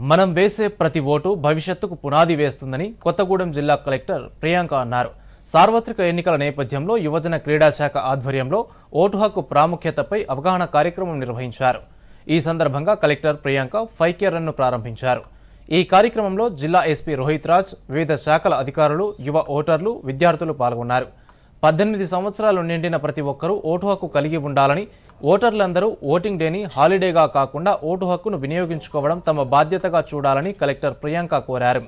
మనం వేసే ప్రతి ఓటు భవిష్యత్తుకు పునాది వేస్తుందని కొత్తగూడెం జిల్లా కలెక్టర్ ప్రియాంక అన్నారు. సార్వత్రిక ఎన్నికల నేపథ్యంలో యువజన క్రీడా శాఖ ఆధ్వర్యంలో ఓటు హక్కు ప్రాముఖ్యతపై అవగాహన కార్యక్రమం నిర్వహించారు. ఈ సందర్భంగా కలెక్టర్ ప్రియాంక 5K రన్ను ప్రారంభించారు. ఈ కార్యక్రమంలో జిల్లా ఎస్పీ రోహిత్ రాజ్, వివిధ శాఖల అధికారులు, యువ ఓటర్లు, విద్యార్థులు పాల్గొన్నారు. 18 సంవత్సరాలు నిండిన ప్రతి ఒక్కరూ ఓటు హక్కు కలిగి ఉండాలని, ఓటర్లందరూ ఓటింగ్ డేని హాలిడేగా కాకుండా ఓటు హక్కును వినియోగించుకోవడం తమ బాధ్యతగా చూడాలని కలెక్టర్ ప్రియాంక కోరారు.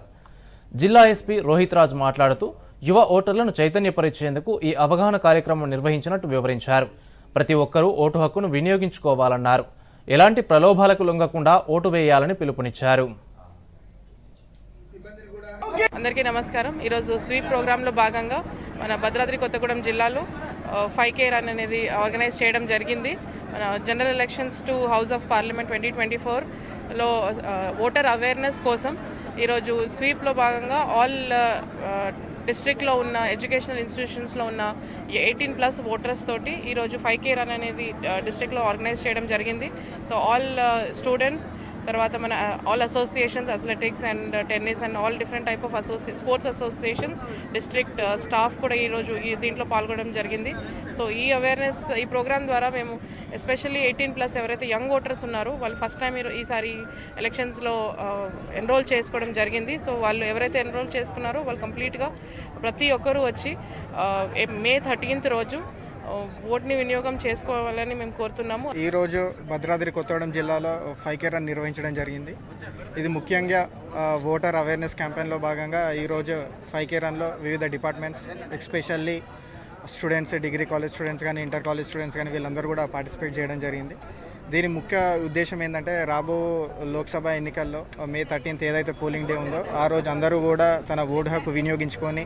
జిల్లా ఎస్పీ రోహిత్ రాజ్ మాట్లాడుతూ యువ ఓటర్లను చైతన్యపరిచేందుకు ఈ అవగాహన కార్యక్రమం నిర్వహించినట్టు వివరించారు. ప్రతి ఒక్కరూ ఓటు హక్కును వినియోగించుకోవాలన్నారు. ఎలాంటి ప్రలోభాలకు లొంగకుండా ఓటు వేయాలని పిలుపునిచ్చారు. అందరికీ నమస్కారం. ఈరోజు స్వీప్ ప్రోగ్రాంలో భాగంగా మన భద్రాద్రి కొత్తగూడెం జిల్లాలో 5K రన్ అనేది ఆర్గనైజ్ చేయడం జరిగింది. మన general elections to House of Parliament 2024లో ఓటర్ అవేర్నెస్ కోసం ఈరోజు స్వీప్లో భాగంగా ఆల్ డిస్ట్రిక్ట్లో ఉన్న ఎడ్యుకేషనల్ ఇన్స్టిట్యూషన్స్లో ఉన్న 18+ ఓటర్స్ తోటి ఈరోజు 5K రన్ అనేది డిస్ట్రిక్ట్లో ఆర్గనైజ్ చేయడం జరిగింది. సో ఆల్ స్టూడెంట్స్, తర్వాత మన all associations, athletics and tennis and all different type of sports associations, district staff కూడా ఈరోజు దీంట్లో పాల్గొనడం జరిగింది. సో ఈ అవేర్నెస్, ఈ ప్రోగ్రామ్ ద్వారా మేము ఎస్పెషల్లీ 18+ ఎవరైతే యంగ్ ఓటర్స్ ఉన్నారో వాళ్ళు ఫస్ట్ టైం ఈసారి ఎలక్షన్స్లో ఎన్రోల్ చేసుకోవడం జరిగింది. సో వాళ్ళు ఎవరైతే ఎన్రోల్ చేసుకున్నారో వాళ్ళు కంప్లీట్గా ప్రతి ఒక్కరూ వచ్చి May 13th రోజు ఓట్ని వినియోగం చేసుకోవాలని మేము కోరుతున్నాము. ఈరోజు భద్రాద్రి కొత్తగూడెం జిల్లాలో 5K రన్ నిర్వహించడం జరిగింది. ఇది ముఖ్యంగా ఓటర్ అవేర్నెస్ క్యాంపెయిన్లో భాగంగా ఈరోజు 5K రన్లో వివిధ departments, especially students, degree college students కానీ, ఇంటర్ కాలేజ్ స్టూడెంట్స్ కానీ వీళ్ళందరూ కూడా పార్టిసిపేట్ చేయడం జరిగింది. దీని ముఖ్య ఉద్దేశం ఏంటంటే రాబో లోక్సభ ఎన్నికల్లో May 13th ఏదైతే పోలింగ్ డే ఉందో ఆ రోజు అందరూ కూడా తన ఓటు హక్కు వినియోగించుకొని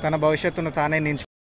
తన భవిష్యత్తును తానే